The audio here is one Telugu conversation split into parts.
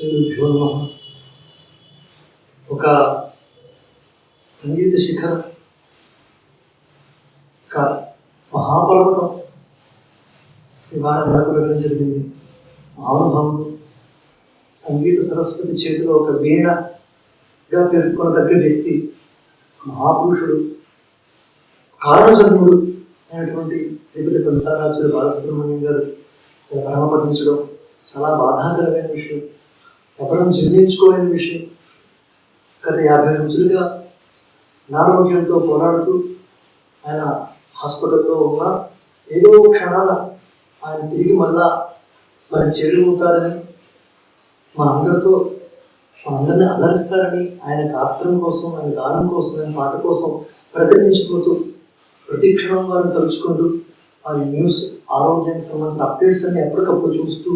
శ్రీగురుభ్యో నమః. ఒక సంగీత శిఖరం, ఒక మహాపర్వతం ఇవాళ మనకు వెళ్ళడం జరిగింది. మహానుభావుడు సంగీత సరస్వతి చేతిలో ఒక వీణగా పేర్కొనదగ్గ వ్యక్తి, మహాపురుషుడు, కారణజన్ముడు అయినటువంటి శ్రీపతి పంతారాజులు బాలసుబ్రహ్మణ్యం గారు పరమపదించడం చాలా బాధాకరమైన విషయం, ఎవరం జీర్ణించుకోలేని విషయం. గత 50 రోజులుగా అనారోగ్యంతో పోరాడుతూ ఆయన హాస్పిటల్లో ఉన్న ఏదో క్షణాన ఆయన తిరిగి మరి చేరువుతారని, మనందరినీ అలరిస్తారని, ఆయన గాత్రం కోసం, ఆయన గానం కోసం, ఆయన పాట కోసం ప్రతినించిపోతూ ప్రతి క్షణం వారిని తలుచుకుంటూ వారి న్యూస్, ఆరోగ్యానికి సంబంధించిన అప్డేట్స్ అన్ని ఎప్పటికప్పుడు చూస్తూ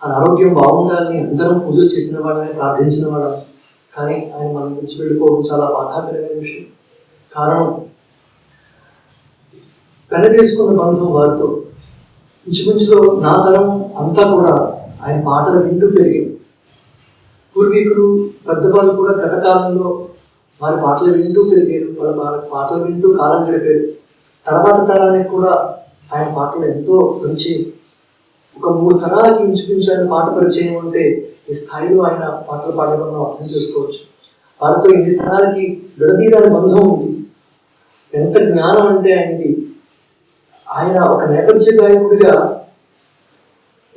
ఆయన ఆరోగ్యం బాగుండాలని అందరం పూజలు చేసిన వాళ్ళని, ప్రార్థించిన వాళ్ళని. కానీ ఆయన మనం నుంచి వెళ్ళిపోవడం చాలా బాధాకరమైన విషయం. కారణం, పెనవేసుకున్న బంధం వారితో ఇంచుమించులో నా తరం అంతా కూడా ఆయన పాటలు వింటూ పెరిగింది. పూర్వీకులు, పెద్దవాళ్ళు కూడా గత కాలంలో వారి పాటలు వింటూ పెరిగారు, వారి పాటలు వింటూ కాలం గడిపారు. తర్వాత తరానికి కూడా ఆయన పాటలు ఎంతో పరిచయం. ఒక 3 తరాలకి ఇంచుమించు ఆయన పాట పరిచయం ఉంటే ఈ స్థాయిలో ఆయన పాటలు పాడడం మనం అర్థం చేసుకోవచ్చు. వారితో 8 తరాలకి విడదీయని బంధం ఉంది. ఎంత జ్ఞానం అంటే ఆయనది. ఆయన ఒక నేపథ్య గాయకుడిగా,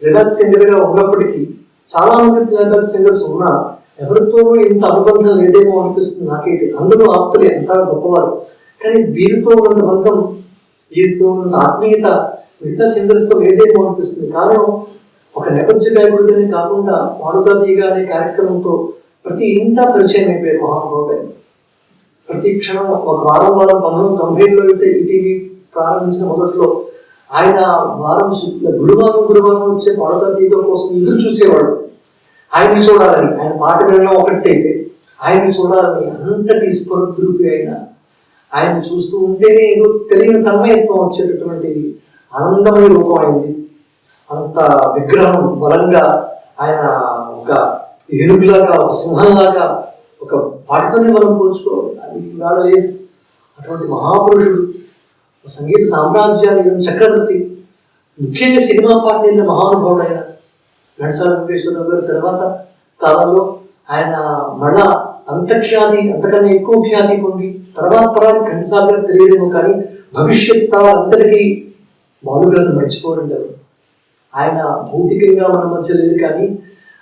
రిలాక్స్ సింగర్గా ఉన్నప్పటికీ చాలా మంది రిలాక్స్ సింగర్స్ ఉన్నా ఎవరితోనూ ఇంత అనుబంధం లేదేమో అనిపిస్తుంది నాకైతే. అందరూ ఆప్తులు, ఎంత గొప్పవారు, కానీ వీరితో ఉన్నంత బంధం, వీరితో ఉన్నంత ఆత్మీయత మిగతా సింగర్స్తో లేదేమో అనిపిస్తుంది. కారణం, ఒక నేపథ్య గాయకుడిగానే కాకుండా పాడుతా తీయగా అనే కార్యక్రమంతో ప్రతి ఇంట పరిచయం అయిపోయారు మహానుభావుడు. ప్రతి క్షణం ఒక వారం 1990లో అయితే ఈటీవీ ప్రారంభించిన మొదట్లో ఆయన గురువారం వచ్చే పాడుతా తీయగా కోసం ఎదురు చూసేవాడు. ఆయన్ని చూడాలని, ఆయన పాట వినడం ఒకటైతే ఆయన్ని చూడాలని అంతటి స్ఫూర్తి ఆయన చూస్తూ ఉంటేనే ఏదో తెలియని తన్మయత్వం వచ్చేటటువంటి ఆనందమయ రూపం అయింది. అంత విగ్రహం బలంగా ఆయన ఒక ఏనుగులాగా, ఒక సింహంలాగా, ఒక పాటితోనే మనం పోల్చుకోవాలి, అది ఇవాళ లేదు. అటువంటి మహాపురుషుడు, సంగీత సామ్రాజ్యాన్ని చక్రవర్తి, ముఖ్యంగా సినిమా పాట నిన్న మహానుభావుడు ఆయన ఘంటసాల వెంకటేశ్వరరావు గారి తర్వాత కాలంలో ఆయన మళ్ళా అంతఖ్యాతి, అంతకన్నా ఎక్కువ ఖ్యాతి పొంది తర్వాత తరానికి ఘంటసాల గారు తెలియదేమో కానీ భవిష్యత్ తరాలందరికీ బాలుగారిని మర్చిపోవడం లేదు. ఆయన భౌతికంగా మన మధ్య లేదు, కానీ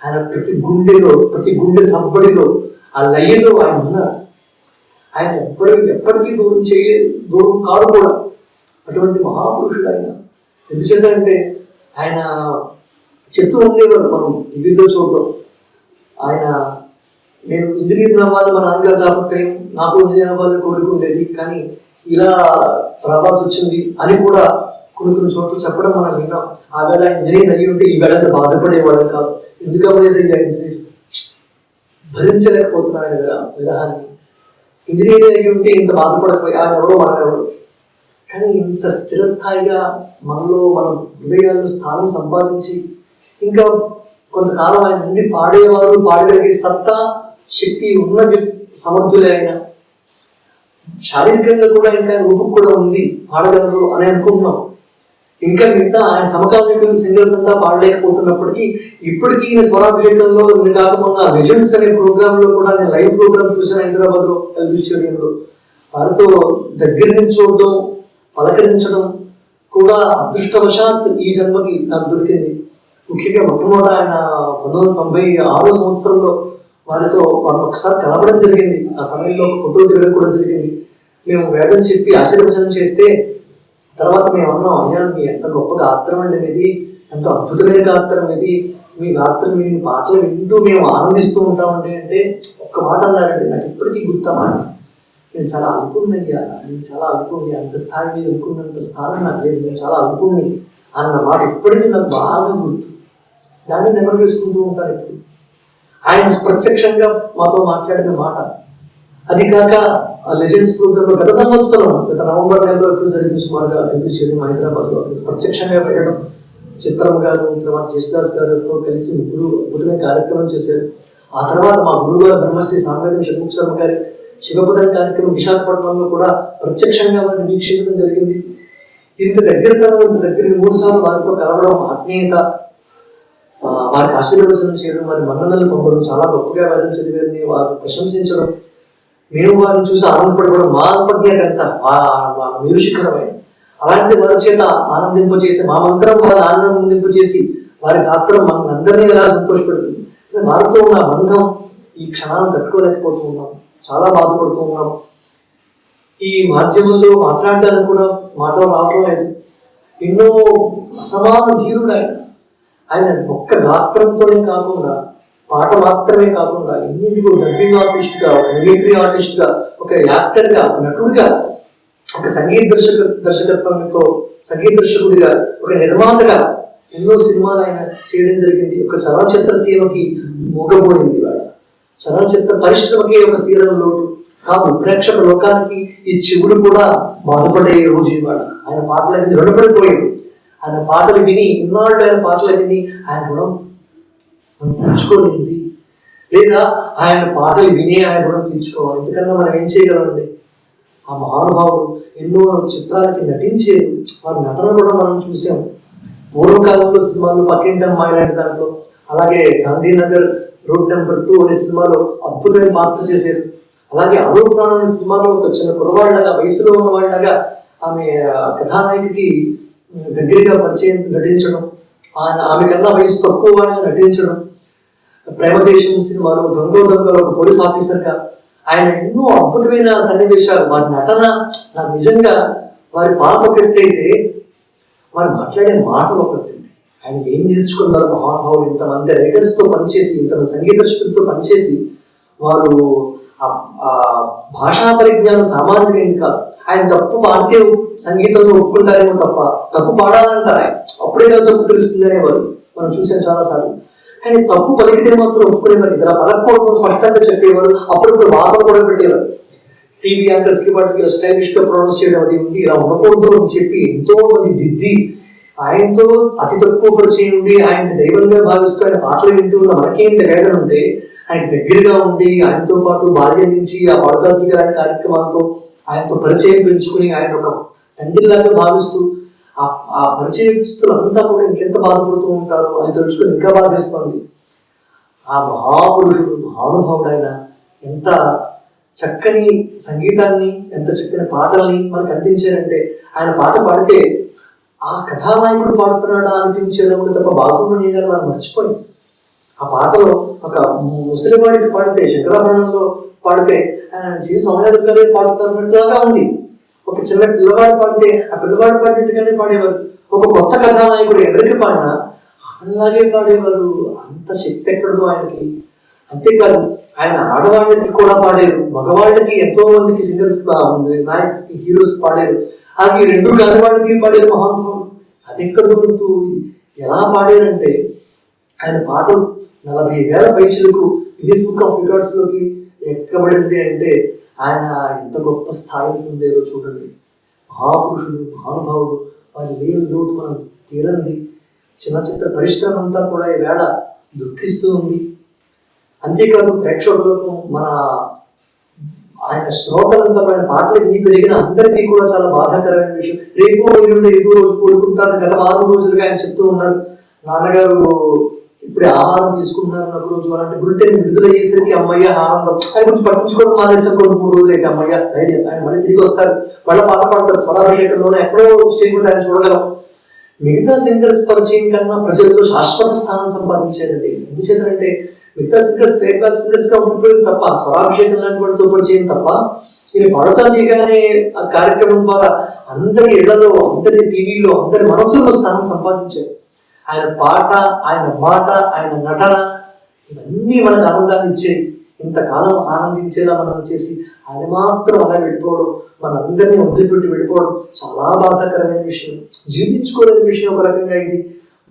ఆయన ప్రతి గుండెలో, ప్రతి గుండె సబ్బడిలో, ఆ లయ్యలో ఆయన ఉన్నారు. ఆయన ఎప్పటికీ దూరం చేయలేదు, దూరం కాదు కూడా. అటువంటి మహాపురుషుడు ఆయన. ఎందుచేత అంటే ఆయన చెప్తూ ఉండేవారు, మనం టీవీలో చూడడం, ఆయన నేను ఇంజనీర్ అవ్వాలి మా నాన్నగారు కాబట్టి నాకు ఇంజనీర్ అవ్వాలని కోరుకుండేది, కానీ ఇలా రావాల్సి వచ్చింది అని కూడా కొన్ని చోట్ల చెప్పడం మనం విన్నాం. ఆ వేళ ఇంజనీర్ అయ్యి ఉంటే ఈ వేళ బాధపడేవాడు కాదు. ఎందుకు అవ్వలేదు ఇంజనీర్, భరించలేకపోతున్నాడు ఆయన విరహాన్ని. ఇంజనీర్ అయ్యి ఉంటే ఇంత బాధపడకపోయి ఆయన ఎవరో మనెవరు. కానీ ఇంత చిరస్థాయిగా మనలో, మన హృదయాల్లో స్థానం సంపాదించి ఇంకా కొంతకాలం ఆయన నుండి పాడేవారు, పాడగలిగే సత్తా, శక్తి ఉన్న సమర్థులే ఆయన. శారీరకంగా కూడా ఇంకా రూపం కూడా ఉంది, పాడగలరు అని అనుకుంటున్నాం. ఇంకా మిగతా ఆయన సమకాలీన సింగర్స్ అంతా పాడలేకపోతున్నప్పటికీ ఇప్పటికీ ఈయన స్వరాభిషేకంలో కాకుండా లెజెండ్స్ అనే ప్రోగ్రామ్ లో కూడా నేను లైవ్ ప్రోగ్రామ్ చూసాను హైదరాబాద్ లో, ఎల్బీ స్టేడియంలో. వారితో దగ్గర నుంచి చూడడం, పలకరించడం కూడా అదృష్టవశాత్ ఈ జన్మకి నాకు దొరికింది. ముఖ్యంగా మొట్టమొదట ఆయన 1996 సంవత్సరంలో వారిని ఒకసారి కలవడం జరిగింది. ఆ సమయంలో ఫోటో దిగడం కూడా జరిగింది. మేము వేదం చెప్పి ఆశీర్వచనం చేస్తే తర్వాత మేము అన్నాం, అయ్యా మీ ఎంత గొప్ప గాత్రం అండి మీది, ఎంత అద్భుతమైన గాత్రం ఇది, మీ గాత్రం, మీ పాటలు వింటూ మేము ఆనందిస్తూ ఉంటామండి అంటే ఒక్క మాట అన్నారండి, నాకు ఇప్పటికీ గుర్తమాట. నేను చాలా అల్పుణ్ణి అయ్యా, నేను చాలా అల్పుణ్ణి, అంత స్థాయి మీద అనుకున్నంత స్థానం నాకు లేదు, నేను చాలా అల్పుణ్ణి అన్న మాట ఇప్పటికీ నాకు బాగా గుర్తు. దాన్ని నెమరు వేసుకుంటూ ఉంటాను ఇప్పుడు. ఆయన ప్రత్యక్షంగా మాతో మాట్లాడిన మాట. అది కాక లెజెండ్స్ ప్రోగ్రామ్ గత సంవత్సరం, గత నవంబర్ నెలలో ఎప్పుడు జరిగింది సుమారుగా ఎల్బీ స్టేడియం హైదరాబాద్లో ప్రత్యక్షంగా వెళ్ళడం, చిత్రమ్మ గారు, తర్వాత జేసుదాస్ గారితో కలిసి ముగ్గురు అద్భుతమైన కార్యక్రమం చేశారు. ఆ తర్వాత మా గురువు గారు బ్రహ్మశ్రీ సామవేదం షణ్ముఖ శర్మ గారి శివపదం కార్యక్రమం విశాఖపట్నంలో కూడా ప్రత్యక్షంగా వారిని వీక్షించడం జరిగింది. ఇంత దగ్గరతనం, ఇంత దగ్గరికి 3 సార్లు వారితో కలవడం, ఆత్మీయత, వారికి ఆశీర్వచనం చేయడం, వారి మన్ననలు పొందడం, చాలా గొప్పగా వేదం చదివారిని వారు ప్రశంసించడం, మేము వారిని చూసి ఆనందపడిపోవడం, మా ఆత్మజ్ఞత ఎంత నిరుశిఖరమైన అలాంటి వారి చేత ఆనందింపచేసి మా మంత్రం వారి ఆనందింపచేసి వారి గాత్రం మన అందరినీ ఎలా సంతోషపెడుతుంది. వారితో ఉన్న బంధం ఈ క్షణాలను తట్టుకోలేకపోతూ ఉన్నాం, చాలా బాధపడుతూ ఉన్నాం. ఈ మాధ్యమంలో మాట్లాడడానికి కూడా మాటలు రావడం లేదు. ఎన్నో అసమాన ధీరుడు ఆయన ఒక్క గాత్రంతోనే కాకుండా, పాట మాత్రమే కాకుండా ఎన్నింటికో డబ్బింగ్ ఆర్టిస్ట్గా, ఒక మిమిక్రీ ఆర్టిస్ట్గా, ఒక యాక్టర్గా, ఒక నటుడిగా, ఒక సంగీత దర్శకత్వంతో సంగీత దర్శకుడిగా, ఒక నిర్మాతగా ఎన్నో సినిమాలు ఆయన చేయడం జరిగింది. ఒక చలనచిత్ర సీమకి మూగబోయింది వాడు. చలనచిత్ర పరిశ్రమకి ఒక తీరం లోటు కాదు, ప్రేక్షక లోకానికి ఈ చెవుడు కూడా బాధపడే రోజు ఇవాడు. ఆయన పాటలు విని రుణపడిపోయాడు. ఆయన పాటలు విని, ఇన్నాళ్ళు ఆయన పాటలు విని ఆయన రుణం మనం తీర్చుకోలేంది, లేదా ఆయన పాటలు విని ఆయన రుణం తీర్చుకోవాలి. ఎందుకన్నా మనం ఏం చేయగలండి? ఆ మహానుభావుడు ఎన్నో చిత్రాలకి నటించేది. వారి నటన కూడా మనం చూసాం. పూర్వకాలంలో సినిమాలు పక్కింటి అమ్మాయి లాంటి దాంట్లో, అలాగే గాంధీనగర్ రోడ్ నెంబర్ 2 అనే సినిమాలో అద్భుతమైన పాత్ర చేశారు. అలాగే అదో ప్రాణం అనే సినిమాలో ఒక చిన్న కురవాళ్ళగా, వయసులో ఉన్న వాళ్ళగా ఆమె కథానాయకుడికి దగ్గరగా పరిచయం నటించడం, ఆమె కన్నా వయసు తక్కువ వాళ్ళగా నటించడం. ప్రేమదేశం సినిమాలో దొంగలో ఒక పోలీస్ ఆఫీసర్గా ఆయన ఎన్నో అద్భుతమైన సన్నివేశాలు. వారి నటన నాకు నిజంగా, వారి పాట ఒకటైతే వారు మాట్లాడే మాటలు ఒకటి. ఆయన ఏం నేర్చుకున్నారు మహానుభావులు? ఇంతమంది రైటర్స్తో పనిచేసి, ఇంతమంది సంగీత దర్శకులతో పనిచేసి, వారు భాషా పరిజ్ఞానం సామాన్యమైంది కాదు. ఆయన తప్పు పాడితే సంగీతంలో ఒప్పుకుంటారేమో తప్ప, తప్పు పాడాలంటారు ఆయన, అప్పుడే కదా తప్పు తెలుస్తుంది అనేవారు. మనం చూసాం చాలాసార్లు. కానీ తప్పు పలికితే మాత్రం ఒప్పుకునేవారు. ఇలా పలకూడదు స్పష్టంగా చెప్పేవారు. అప్పుడప్పుడు వాదన కూడా పెట్టేవారు. టీవీ యాంకర్స్ కి వాటికి ఇలా స్టైలిష్ గా ప్రొనౌన్స్ చేయడం అది ఉంది, ఇలా ఉండకూడదు అని చెప్పి ఎంతో మంది దిద్ది, ఆయనతో అతి తక్కువ పరిచయం ఉండి, ఆయన దైవంగా భావిస్తూ ఆయన పాటలు వింటూ ఉన్న మనకేంటి వేదన ఉంటే, ఆయన దగ్గరగా ఉండి ఆయనతో పాటు బాల్యం నుంచి ఆ పడతాది గారి కార్యక్రమాలతో ఆయనతో పరిచయం పెంచుకుని ఆయన ఒక తండ్రిలాగా భావిస్తూ ఆ పరిచయస్తులంతా కూడా ఇంకెంత బాధపడుతూ ఉంటారో అది తెలుసుకుని ఇంకా బాధిస్తోంది. ఆ మహాపురుషుడు, మహానుభావుడు ఆయన ఎంత చక్కని సంగీతాన్ని, ఎంత చక్కని పాటల్ని మనకు అందించారంటే, ఆయన పాట పాడితే ఆ కథానాయకుడు పాడుతున్నాడా అనిపించేటప్పుడు తప్ప బాసుమణి గారు మనం మర్చిపోయి, ఆ పాటలో ఒక ముసలివాడికి పాడితే, శంకరాభరణంలో పాడితే ఆయన శ్రీ సోమయాజు గారే పాడుతున్నట్టుగా ఉంది. ఒక చిన్న పిల్లవాడు పాడితే ఆ పిల్లవాడు పాడినట్టుగానే పాడేవారు. ఒక కొత్త కథానాయకుడు ఎవరికి పాడినా అతనిలాగే పాడేవారు. అంత శక్తి ఎక్కడదో ఆయనకి. అంతేకాదు, ఆయన ఆడవాళ్ళకి కూడా పాడారు, మగవాళ్ళకి ఎంతో మందికి సింగర్స్ హీరోస్ పాడారు. అలాగే 2 కాని వాళ్ళకి పాడారు మహానుభావుడు. అది ఎక్కడ గుర్తు ఎలా పాడారంటే, ఆయన పాటలు 40,000 పైచులకు గిన్నిస్ బుక్ ఆఫ్ రికార్డ్స్ లోకి ఎక్కబడింది అంటే ఆయన ఎంత గొప్ప స్థాయికి పొందారో చూడండి. మహాపురుషుడు, మహానుభావుడు, వారి లేని లోటు మనం తీరంది. చిత్ర పరిశ్రమ అంతా కూడా ఈవేళ దుఃఖిస్తూ ఉంది. అంతేకాదు, ప్రేక్షకులకు ఆయన శ్రోతలంతా ఆయన పాటలు విని పెరిగిన అందరికీ కూడా చాలా బాధాకరమైన విషయం. రేపు ఏదో రోజు కోరుకుంటారు. గత 4 రోజులుగా ఆయన చెప్తూ ఉన్నారు, నాన్నగారు ఇప్పుడే ఆహారం తీసుకుంటున్నారు ఒక రోజు అలాంటి బులెటిన్ విడుదల అయ్యేసరికి అమ్మయ్య ఆనందం. ఆయన గురించి పట్టించుకోవడం మానేసాం. 3 రోజులు అయితే అమ్మయ్య ధైర్యం. ఆయన మళ్ళీ తిరిగి వస్తారు, మళ్ళీ పాట పాడతారు. స్వరాభిషేకంలోనే ఎక్కడో స్టేజ్ మీద ఆయన చూడగలం. మిగతా సింగర్స్ పరిచయం కన్నా ప్రజల్లో శాశ్వత స్థానం సంపాదించారండి. ఎందుచేతంటే మిగతా సింగర్స్ ప్లేబ్యాక్ సింగర్స్ గా ఉండిపోయింది తప్ప, స్వరాభిషేకం లాంటి వాడితో పరిచయం తప్ప, ఇది పడతా దిగానే ఆ కార్యక్రమం ద్వారా అందరి ఇళ్లలో, అందరి టీవీలో, అందరి మనసులో స్థానం సంపాదించారు. ఆయన పాట, ఆయన మాట, ఆయన నటన ఇవన్నీ మనకు ఆనందాన్ని ఇచ్చేది. ఇంతకాలం ఆనందించేలా మనం చేసి ఆయన మాత్రం అలా వెళ్ళిపోవడం, మనందరినీ వదిలిపెట్టి వెళ్ళిపోవడం చాలా బాధాకరమైన విషయం. జీవించుకోలేని విషయం ఒక రకంగా. ఇది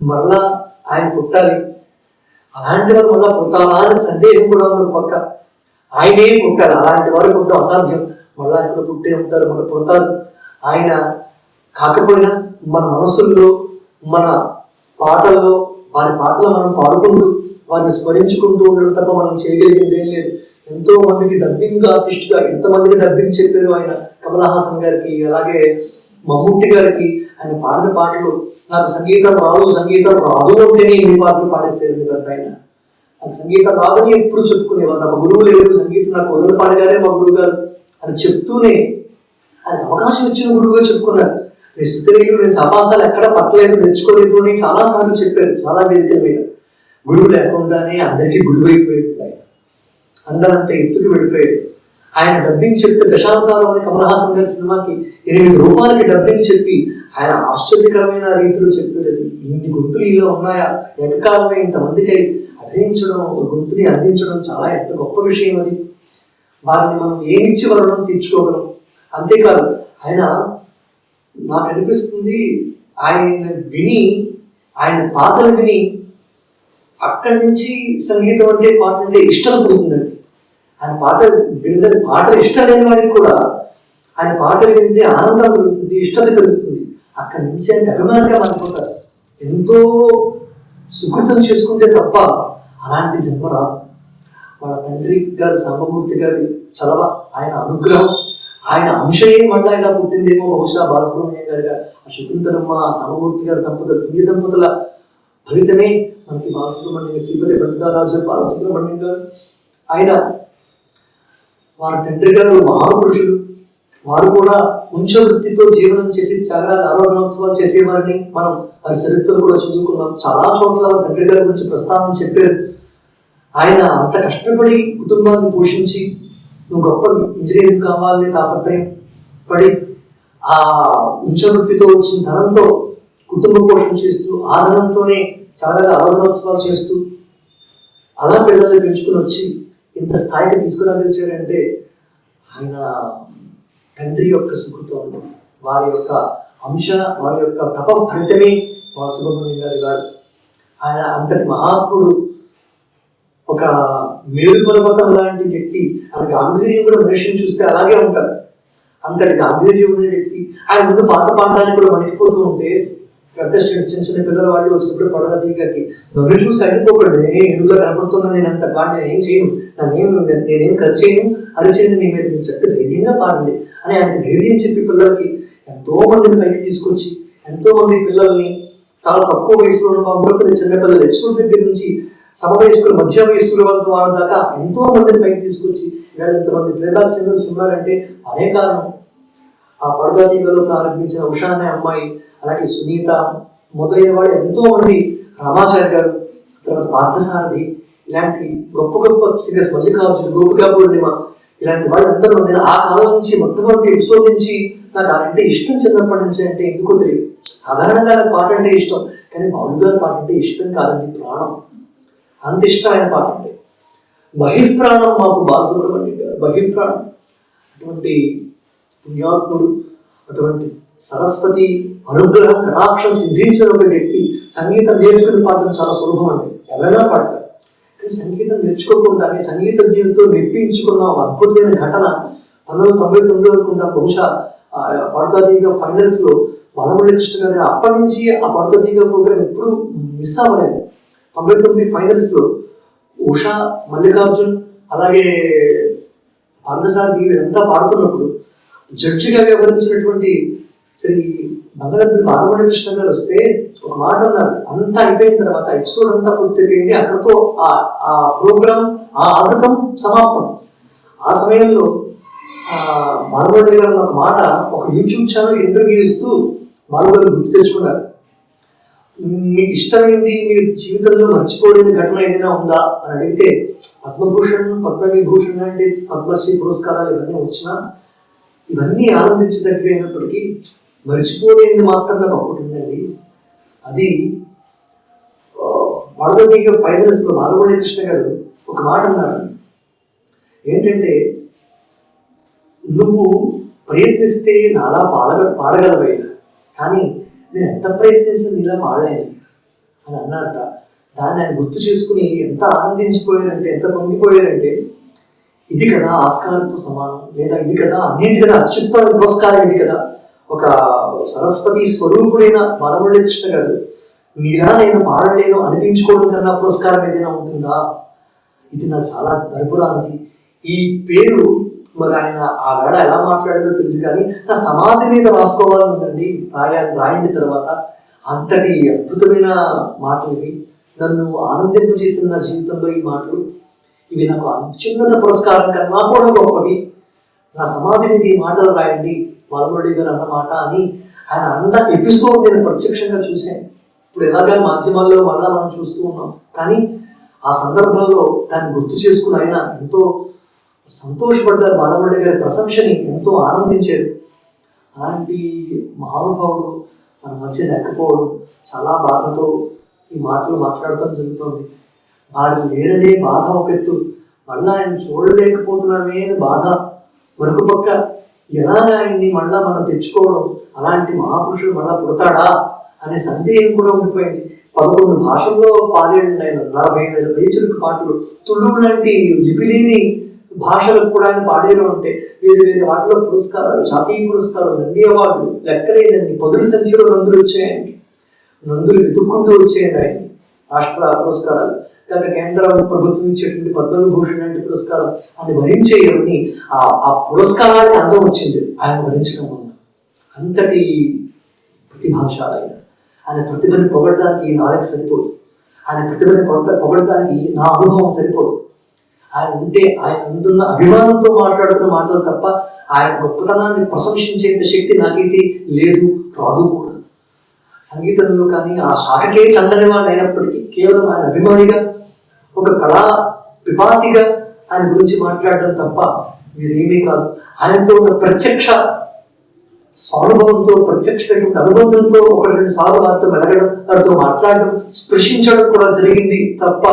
మరలా ఆయన పుట్టాలి, అలాంటి వారు మళ్ళా పుట్టాలా అనే సందేహం కూడా ఉంది పక్క. ఆయనే పుట్టాలి, అలాంటి వారు పుట్టడం అసాధ్యం. మళ్ళా ఇక్కడ పుట్టే ఉంటారు, మన పుడతారు. ఆయన కాకపోయినా మన మనసుల్లో, మన పాటల్లో వారి పాటలు మనం పాడుకుంటూ వారిని స్మరించుకుంటూ ఉండడం తప్ప మనం చేయగలిగింది ఏం లేదు. ఎంతో మందికి డబ్బింగ్ ఆర్టిస్ట్గా ఎంతమందికి డబ్బింగ్ చెప్పారు ఆయన. కమల్ హాసన్ గారికి, అలాగే మమ్ముట్టి గారికి ఆయన పాడిన పాటలు. నాకు సంగీతం రాదు అంటేనే ఎన్ని పాటలు పాడేసేది పెద్ద ఆయన. నాకు సంగీతం రాదని ఎప్పుడు చెప్పుకునేవారు. నాకు గురువు లేరు, సంగీతం నాకు వదలపాడి గారే మా గురువు గారు అని చెప్తూనే ఆయన అవకాశం ఇచ్చిన గురువుగా చెప్పుకున్నారు. నేను శృతిరేఖలు, నేను సపాసాలు ఎక్కడ పట్టలేదు, నేర్చుకోలేదు అని చాలాసార్లు చెప్పారు చాలా వేదికల మీద. గురువు లేకుండానే అందరికీ గురువు అయిపోయాడు ఆయన. అందరంతా ఎత్తుకు వెళ్ళిపోయాడు. ఆయన డబ్బింగ్ చెప్తే దశావతారం అని కమల్ హాసన్ గారి సినిమాకి 8 రూపాయలకి డబ్బింగ్ చెప్పి ఆయన ఆశ్చర్యకరమైన రీతిలో చెప్పారు. ఇన్ని గొంతులు ఇలా ఉన్నాయా, ఏకకాలమే ఇంతమందికి అభినయించడం, గొంతుని అందించడం చాలా ఎంత గొప్ప విషయం అది. వారిని మనం ఏమిచ్చి వలనం తీర్చుకోగలం. అంతేకాదు ఆయన, నాకు అనిపిస్తుంది ఆయన పాటలు విని అక్కడి నుంచి సంగీతం అంటే పాట అంటే ఇష్టం పుడుతుందండి. ఆయన పాటలు ఇష్టం లేని వాడికి కూడా ఆయన పాటలు వింటే ఆనందం కలుగుతుంది, ఇష్టత కలుగుతుంది. అక్కడి నుంచి ఆయన అభిమానంగా మారిపోతారు. ఎంతో సుకృతం చేసుకుంటే తప్ప అలాంటి జన్మ రాదు. వాళ్ళ తండ్రి గారు సాంబమూర్తి గారి చలవ, ఆయన అనుగ్రహం, ఆయన అంశయే మళ్ళా ఇలా పుట్టిందేమో బహుశా బాలసుబ్రహ్మణ్యం గారుగా. ఆ శకుంతలమ్మ, సాంబమూర్తి గారి దంపతులు, పుణ్య దంపతుల ఫలితమే మనకి బాలసుబ్రహ్మణ్యం, శ్రీపతి పండితారాజు బాలసుబ్రహ్మణ్యం గారు. ఆయన వారి తండ్రి గారు మహాపురుషులు. వారు కూడా ఉంచ వృత్తితో జీవనం చేసి త్యాగరాజ ఆరాధనోత్సవాలు చేసేవారిని మనం వారి చరిత్రలు కూడా చదువుకున్నాం. చాలా చోట్ల వారి తండ్రి గారి గురించి ప్రస్తావన చెప్పారు. ఆయన అంత కష్టపడి కుటుంబాన్ని పోషించి, నువ్వు గొప్ప ఇంజనీరింగ్ కావాలని తాపత్రయం పడి ఆ ఉంచ వృత్తితో వచ్చిన ధనంతో కుటుంబ పోషణ చేస్తూ, ఆ ధనంతోనే చాలా ఆరాధనోత్సవాలు చేస్తూ అలా పిల్లల్ని పెంచుకుని వచ్చి ఇంత స్థాయికి తీసుకురాగలిచారంటే ఆయన తండ్రి యొక్క సుకృతం, వారి యొక్క అంశ, వారి యొక్క తప ఫలితమే బాలసుబ్రహ్మణ్యం గారి గారు. ఆయన అంతటి మహాత్ముడు, ఒక మేరు పర్వతం లాంటి వ్యక్తి. ఆయన గాంభీర్యం కూడా మనిషిని చూస్తే అలాగే ఉంటారు. అంతటి గాంభీర్యం ఉండే వ్యక్తి. ఆయన ముందు పాట పాడడానికి కూడా వణికిపోతూ ఉంటే కంటెస్టెంట్స్ చిన్న చిన్న పిల్లల వాళ్ళు వచ్చినప్పుడు పడవ దిగకి నన్ను చూసి అయిపోకండి, నేనే ఎదురుగా కనపడుతున్నా, నేను అంత పాట నేనేం చేయను, నేనేం ఖర్చు చేయను, అరిచేది మీ మీద మీరు చెప్పి ధైర్యంగా పాడండి అని ఆయనకి ధైర్యం చెప్పి పిల్లలకి ఎంతో మందిని పైకి తీసుకొచ్చి, ఎంతో మంది పిల్లల్ని చాలా తక్కువ వయసులో ఉన్న అందరూ చిన్నపిల్లలు ఎపిసోడ్ దగ్గర నుంచి సమవయస్కులు, మధ్య వయస్సుల వాళ్ళ దాకా ఎంతో మందిని పైకి తీసుకొచ్చి ఇవాళ ఇంతమంది ప్లేబ్యాక్ సింగర్స్ ఉన్నారంటే అనే కారణం ఆ పడతాతీగలో ప్రారంభించిన ఉషా అనే అమ్మాయి, అలాగే సునీత మొదలైన వాళ్ళు ఎంతో మంది, రామాచారి గారు, తర్వాత పార్థసారథి, ఇలాంటి గొప్ప గొప్ప సింగర్స్, మల్లికార్జున, గోపికా పూర్ణిమ, ఇలాంటి వాళ్ళు ఎంతో మంది ఆ కాలం నుంచి మొట్టమొదటి ఎపిసోడ్ నుంచి నాకు అంటే ఇష్టం. చిన్నప్పటి నుంచి అంటే ఎందుకో తెలియదు. సాధారణంగా నాకు పాట అంటే ఇష్టం, కానీ బాలు గారి పాట అంటే ఇష్టం కాదండి, ప్రాణం. అంత ఇష్టం ఆయన పాట అంటే. బహిర్ప్రాణం మాకు బాలసుబ్రహ్మణ్యం గారు, బహిర్ప్రాణం. అటువంటి పుణ్యాత్ముడు, అటువంటి సరస్వతి అనుగ్రహం కటాక్షం సిద్ధించిన ఒక వ్యక్తి. సంగీతం నేర్చుకుని పాడడం చాలా సులభం అండి, ఎవరైనా పాడతారు. కానీ సంగీతం నేర్చుకోకుండానే సంగీతజ్ఞులతో మెప్పించుకున్న ఒక అద్భుతమైన ఘటన 1999 అనుకుంటా, బహుశా పడతాతీగ ఫైనల్స్ లో బాలమురళీ కృష్ణ గారు అప్పటి నుంచి ఆ పడతాతీగ ప్రోగ్రామ్ ఎప్పుడు మిస్ అవ్వలేదు. 99 ఫైనల్స్ లో ఉషా, మల్లికార్జున్, అలాగే పార్థసారథి వీళ్ళంతా పాడుతున్నప్పుడు జడ్జిగా వ్యవహరించినటువంటి శ్రీ మంగళద్రి బాలమురళీ కృష్ణ గారు వస్తే ఒక మాట అన్నారు. అంతా అయిపోయిన తర్వాత, ఎపిసోడ్ అంతా పూర్తయిపోయింది, అక్కడతో ఆ ప్రోగ్రామ్, ఆ ఆవృతం సమాప్తం. ఆ సమయంలో బాలమురళి గారు ఒక మాట, ఒక యూట్యూబ్ ఛానల్ ఇంటర్వ్యూ ఇస్తూ బాలమురళి గుర్తు తెచ్చుకున్నారు. మీకు ఇష్టమైంది, మీరు జీవితంలో మర్చిపోలేని ఘటన ఏదైనా ఉందా అని అడిగితే, పద్మభూషణ్, పద్మవిభూషణ్ అంటే పద్మశ్రీ పురస్కారాలు ఇవన్నీ వచ్చినా, ఇవన్నీ ఆనందించదగ్గైనప్పటికీ మర్చిపోలేనిది మాత్రం నాకు ఒకటి ఉందండి. అది పడతాతీగ ఫైనల్స్ లో బాలమురళీ కృష్ణ గారు ఒక మాట అన్నారు. ఏంటంటే, నువ్వు ప్రయత్నిస్తే నాలా పాడగలవైనా, కానీ నేను ఎంత ప్రయత్నించిన నీలా పాడలేను అని అన్నారట. దాన్ని ఆయన గుర్తు చేసుకుని ఎంత ఆనందించిపోయారంటే, ఎంత పొంగిపోయారంటే, ఇది కదా ఆస్కారంతో సమానం, లేదా ఇది కదా అన్నింటికన్నా అత్యుత్తమ పురస్కారం, ఇది కదా ఒక సరస్వతి స్వరూపుడైన బాలమురళీ కృష్ణ గారు మీరా నేను పాడలేను అనిపించుకోవడం కన్నా పురస్కారం ఏదైనా ఉంటుందా? ఇది నాకు చాలా గర్భరాంతి. ఈ పేరు మరి ఆయన ఆ వేళ ఎలా మాట్లాడారో తెలియదు, కానీ నా సమాధి మీద రాసుకోవాలని ఉందండి, రాయండి తర్వాత. అంతటి అద్భుతమైన మాటలు ఇవి. నన్ను ఆనందింపజేసిన నా జీవితంలో ఈ మాటలు ఇవి నాకు అత్యున్నత పురస్కారం కన్నా కూడా గొప్పవి. నా సమాధి మీద ఈ మాటలు రాయండి బాలమురళి గారు అన్న మాట అని ఆయన అన్న ఎపిసోడ్ నేను ప్రత్యక్షంగా చూశాను. ఇప్పుడు ఎలాగా మాధ్యమాల్లో మళ్ళా మనం చూస్తూ ఉన్నాం, కానీ ఆ సందర్భంలో దాన్ని గుర్తు చేసుకుని ఆయన ఎంతో సంతోషపడ్డారు. బాలమురళి గారి ప్రశంసని ఎంతో ఆనందించారు. అలాంటి మహానుభావుడు మన మధ్య లేకపోవడం చాలా బాధతో ఈ మాటలు మాట్లాడటం జరుగుతుంది. వారు లేరనే బాధ ఒక ఎత్తు, మళ్ళీ ఆయన చూడలేకపోతున్నామే అని బాధ మరొక పక్క, ఎలాగ ఆయన్ని మళ్ళా మనం తెచ్చుకోవడం, అలాంటి మహాపురుషుడు మళ్ళా పుడతాడా అనే సందేహం కూడా ఉండిపోయింది. 11 భాషల్లో పాడాడు ఆయన, 40,000 పేజీలకు పాటలు, తుళువు లాంటి లిపిలేని భాషలకు కూడా ఆయన పాడారు. అంటే వేరు వేరే వాటిలో పురస్కారాలు, జాతీయ పురస్కారాలు, నంది అవార్డులు లెక్కలేదండి. 10 సంఖ్యలో నందులు వచ్చాయండి, నందులు వెతుక్కుంటూ వచ్చేయండి ఆయన. రాష్ట్ర పురస్కారాలు కాక కేంద్ర ప్రభుత్వం ఇచ్చేటువంటి పద్మవిభూషణ్ లాంటి పురస్కారం అని భరించేయని ఆ పురస్కారాన్ని అందం వచ్చింది ఆయన భరించడం వల్ల. అంతటి ప్రతిభాశాలి ఆయన ప్రతిభని పొగడడానికి నాలుగు సరిపోదు, ఆయన ప్రతిభని పొగడడానికి నా అనుభవం సరిపోదు. ఆయన ఉంటే ఆయన ముందున్న అభిమానంతో మాట్లాడుతున్న మాటలు తప్ప ఆయన గొప్పతనాన్ని ప్రశంసించేంత శక్తి నాకైతే లేదు, రాదు కూడా. సంగీతంలో కానీ ఆ శాఖకే చందని వాడు అయినప్పటికీ కేవలం ఆయన అభిమానిగా, ఒక కళా పిపాసిగా ఆయన గురించి మాట్లాడడం తప్ప మీరేమీ కాదు. ఆయనతో ఉన్న ప్రత్యక్ష స్వానుభవంతో, ప్రత్యక్షమైనటువంటి అనుబంధంతో 1-2 సార్లు వారితో మెలగడం, వారితో మాట్లాడడం, స్పృశించడం కూడా జరిగింది తప్ప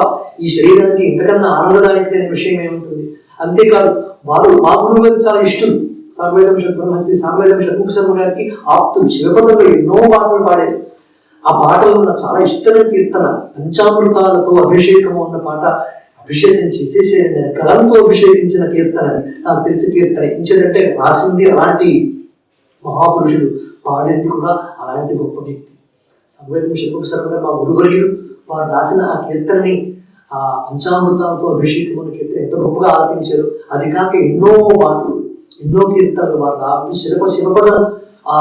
ఈ శరీరానికి ఇంతకన్నా ఆనందదాయకమైన విషయం ఏముంటుంది? అంతేకాదు వారు మా గురువు గారికి చాలా ఇష్టం. సామవేదం బ్రహ్మశ్రీ సామవేదం షణ్ముఖ శర్మ గారికి ఆప్తులు, శివపదంలో ఎన్నో పాటలు పాడారు. ఆ పాటలో నాకు చాలా ఇష్టమైన కీర్తన పంచామృతాలతో అభిషేకము అన్న పాట. అభిషేకం చేసేసేది నేను కలంతో అభిషేకించిన కీర్తన, నాకు తెలిసి కీర్తన ఇంచేదంటే రాసింది అలాంటి మహాపురుషుడు, పాడింది కూడా అలాంటి గొప్ప వ్యక్తి. సంవేదం షణ్ముఖ శర్మ గారు మా గురువర్యులు, వారు రాసిన ఆ కీర్తనని, ఆ పంచామృతాలతో అభిషేకం అనే కీర్తన ఎంతో గొప్పగా ఆలపించారు. అది కాక ఎన్నో పాటలు, ఎన్నో కీర్తనలు వారు శివపద ఆ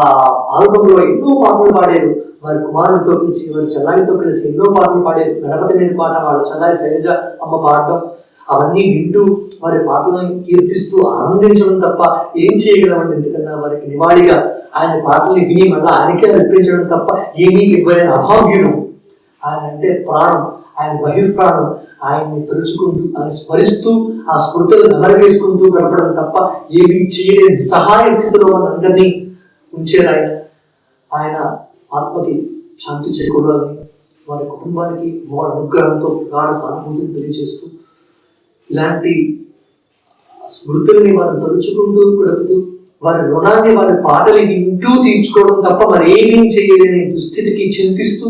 ఆల్బంలో ఎన్నో పాటలు పాడారు. వారి కుమారుడితో కలిసి, వారి చెల్లాయితో కలిసి ఎన్నో పాటలు పాడారు. గణపతి మీద పాట వాళ్ళ చెల్లాయి శైలజ అమ్మ పాడటం, అవన్నీ వింటూ వారి పాటలను కీర్తిస్తూ ఆనందించడం తప్ప ఏం చేయగలమండి? ఎందుకన్నా వారికి నివాళిగా ఆయన పాటల్ని విని మళ్ళీ ఆయనకే అర్పించడం తప్ప ఏమీ ఇవ్వలేని అభాగ్యుడు. ఆయన అంటే ప్రాణం, ఆయన బహిష్ప్రాణం. ఆయన్ని తలుచుకుంటూ, ఆయన స్మరిస్తూ, ఆ స్మృతులు నెమరవేసుకుంటూ గడపడం తప్ప ఏమీ చేయలేని సహాయ స్థితిలో మనందరినీ ఉంచారు ఆయన. ఆయన ఆత్మకి శాంతి చేకూరాలని, వారి కుటుంబానికి వారి అనుగ్రహంతో గాఢ సానుభూతిని తెలియజేస్తూ, ఇలాంటి స్మృతుల్ని వారిని తలుచుకుంటూ గడుపుతూ, వారి రుణాన్ని వారి పాటలు వింటూ తీర్చుకోవడం తప్ప మరేమీ చేయలేని దుస్థితికి చింతిస్తూ